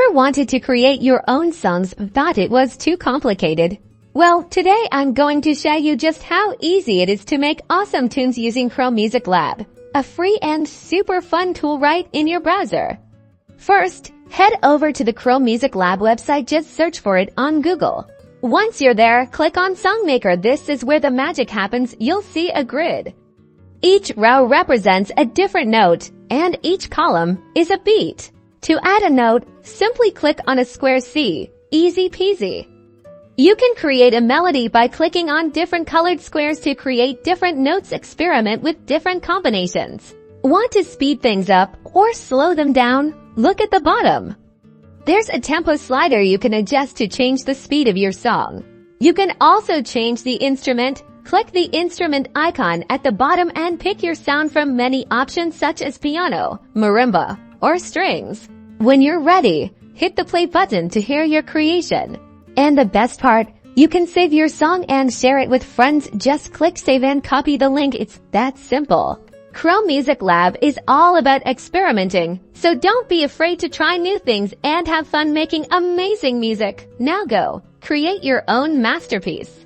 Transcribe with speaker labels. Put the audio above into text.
Speaker 1: Ever wanted to create your own songs but thought it was too complicated? Well, today I'm going to show you just how easy it is to make awesome tunes using Chrome Music Lab, a free and super fun tool right in your browser. First, head over to the Chrome Music Lab website. Just search for it on Google. Once you're there, click on Songmaker. This is where the magic happens. You'll see a grid. Each row represents a different note, and each column is a beat. To add a note, simply click on a square C. Easy peasy. You can create a melody by clicking on different colored squares to create different notes. Experiment with different combinations. Want to speed things up or slow them down? Look at the bottom. There's a tempo slider you can adjust to change the speed of your song. You can also change the instrument. Click the instrument icon at the bottom and pick your sound from many options such as piano, marimba, or strings. When you're ready, hit the play button to hear your creation. And the best part, you can save your song and share it with friends. Just click save and copy the link. It's that simple. Chrome Music Lab is all about experimenting, so don't be afraid to try new things and have fun making amazing music. Now go, create your own masterpiece.